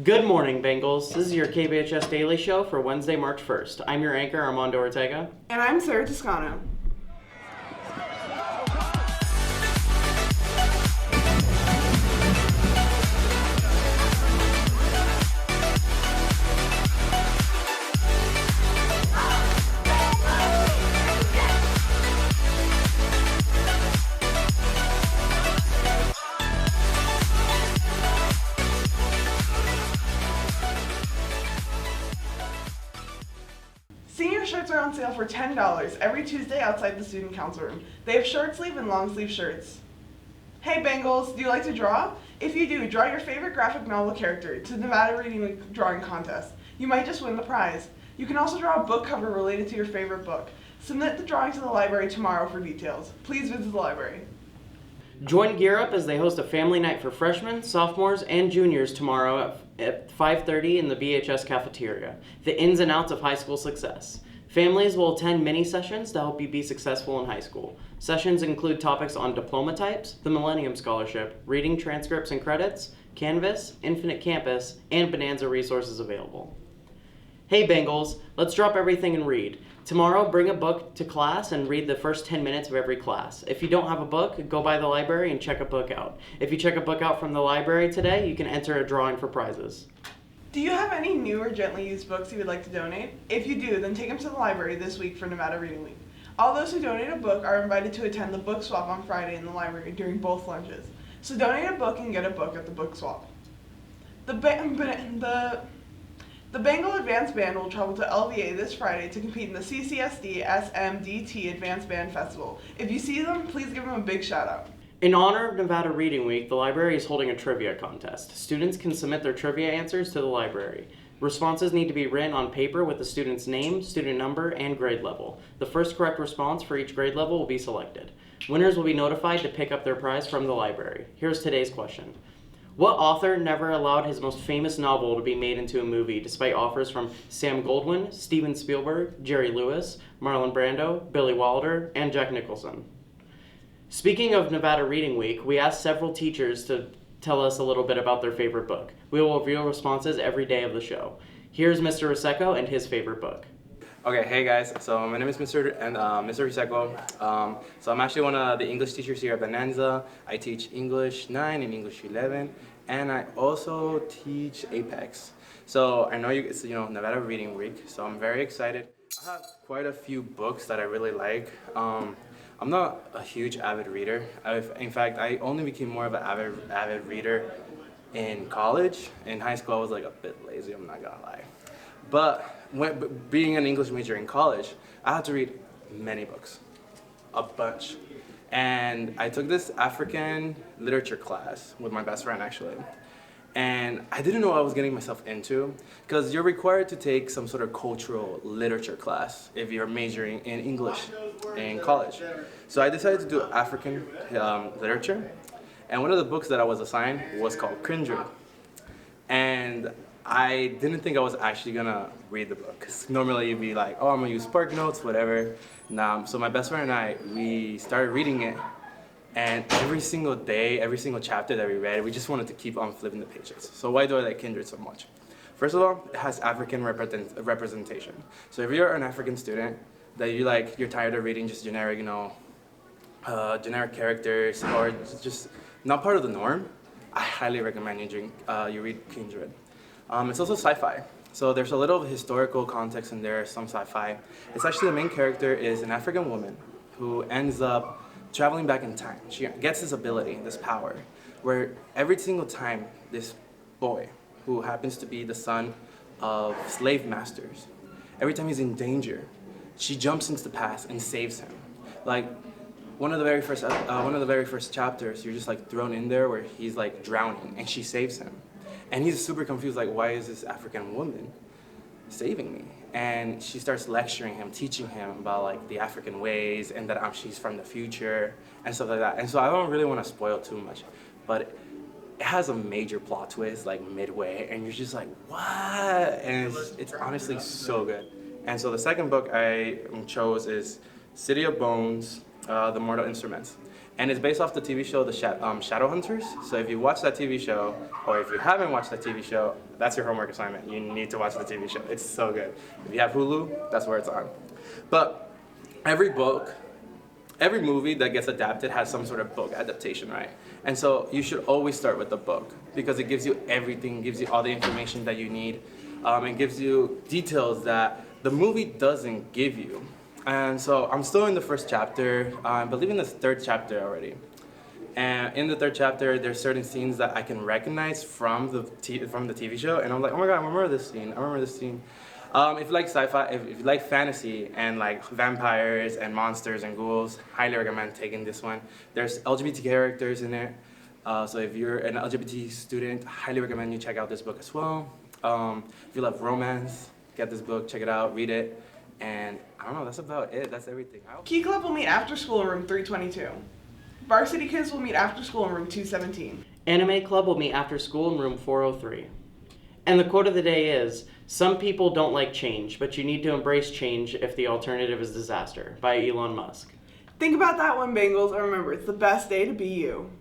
Good morning, Bengals. This is your KBHS Daily Show for Wednesday, March 1st. I'm your anchor, Armando Ortega. And I'm Sarah Toscano. Senior shirts are on sale for $10 every Tuesday outside the student council room. They have short sleeve and long sleeve shirts. Hey Bengals, do you like to draw? If you do, draw your favorite graphic novel character to the Nevada Reading Week drawing contest. You might just win the prize. You can also draw a book cover related to your favorite book. Submit the drawing to the library tomorrow for details. Please visit the library. Join Gear Up as they host a family night for freshmen, sophomores, and juniors tomorrow at 5:30 in the BHS cafeteria. The ins and outs of high school success. Families will attend mini sessions to help you be successful in high school. Sessions include topics on diploma types, the Millennium Scholarship, reading transcripts and credits, Canvas, Infinite Campus, and Bonanza resources available. Hey Bengals, let's drop everything and read. Tomorrow, bring a book to class and read the first 10 minutes of every class. If you don't have a book, go by the library and check a book out. If you check a book out from the library today, you can enter a drawing for prizes. Do you have any new or gently used books you would like to donate? If you do, then take them to the library this week for Nevada Reading Week. All those who donate a book are invited to attend the book swap on Friday in the library during both lunches. So donate a book and get a book at the book swap. The Bengal Advanced Band will travel to LVA this Friday to compete in the CCSD SMDT Advanced Band Festival. If you see them, please give them a big shout out. In honor of Nevada Reading Week, the library is holding a trivia contest. Students can submit their trivia answers to the library. Responses need to be written on paper with the student's name, student number, and grade level. The first correct response for each grade level will be selected. Winners will be notified to pick up their prize from the library. Here's today's question. What author never allowed his most famous novel to be made into a movie despite offers from Sam Goldwyn, Steven Spielberg, Jerry Lewis, Marlon Brando, Billy Wilder, and Jack Nicholson? Speaking of Nevada Reading Week, we asked several teachers to tell us a little bit about their favorite book. We will reveal responses every day of the show. Here's Mr. Risecco and his favorite book. Okay, hey guys. So my name is Mr. Risecco. So I'm actually one of the English teachers here at Bonanza. I teach English 9 and English 11, and I also teach Apex. So I know it's Nevada Reading Week, so I'm very excited. I have quite a few books that I really like. I'm not a huge avid reader. In fact, I only became more of an avid reader in college. In high school, I was like a bit lazy, I'm not gonna lie. But being an English major in college, I had to read many books, a bunch. And I took this African literature class with my best friend actually. And I didn't know what I was getting myself into, because you're required to take some sort of cultural literature class if you're majoring in English in college. So I decided to do African literature, and one of the books that I was assigned was called Kindred. And I didn't think I was actually gonna read the book, because normally you'd be like, oh, I'm gonna use Spark Notes, whatever. So my best friend and I, we started reading it. And every single day, every single chapter that we read, we just wanted to keep on flipping the pages. So why do I like Kindred so much? First of all, it has African representation. So if you're an African student that you're tired of reading just generic, generic characters or just not part of the norm, I highly recommend you read Kindred. It's also sci-fi. So there's a little historical context in there, some sci-fi. It's actually the main character is an African woman who ends up traveling back in time. She gets this ability, this power, where every single time this boy, who happens to be the son of slave masters, every time he's in danger, she jumps into the past and saves him. Like one of the very first chapters, you're just like thrown in there where he's like drowning, and she saves him, and he's super confused, like, why is this African woman saving me? And she starts lecturing him, teaching him about like the African ways and that she's from the future and stuff like that. And so I don't really want to spoil too much, but it has a major plot twist like midway, and you're just like, what? And it's honestly so good. And so the second book I chose is City of Bones, The Mortal Instruments. and it's based off the TV show Shadowhunters. So if you watch that TV show, or if you haven't watched that TV show, that's your homework assignment. You need to watch the TV show. It's so good. If you have Hulu, that's where it's on. But every movie that gets adapted has some sort of book adaptation, right? And so you should always start with the book because it gives you everything, gives you all the information that you need. It gives you details that the movie doesn't give you. And so I'm still in the first chapter. I believe in the third chapter already. And in the third chapter, there's certain scenes that I can recognize from the TV show, and I'm like, oh my god, I remember this scene. I remember this scene. If you like sci-fi, if you like fantasy and like vampires and monsters and ghouls, highly recommend taking this one. There's LGBT characters in it, so if you're an LGBT student, highly recommend you check out this book as well. If you love romance, get this book, check it out, read it, and I don't know, that's about it. That's everything. Key Club will meet after school in room 322. Varsity Kids will meet after school in room 217. Anime Club will meet after school in room 403. And the quote of the day is, "Some people don't like change, but you need to embrace change if the alternative is disaster," by Elon Musk. Think about that one, Bengals, and remember, it's the best day to be you.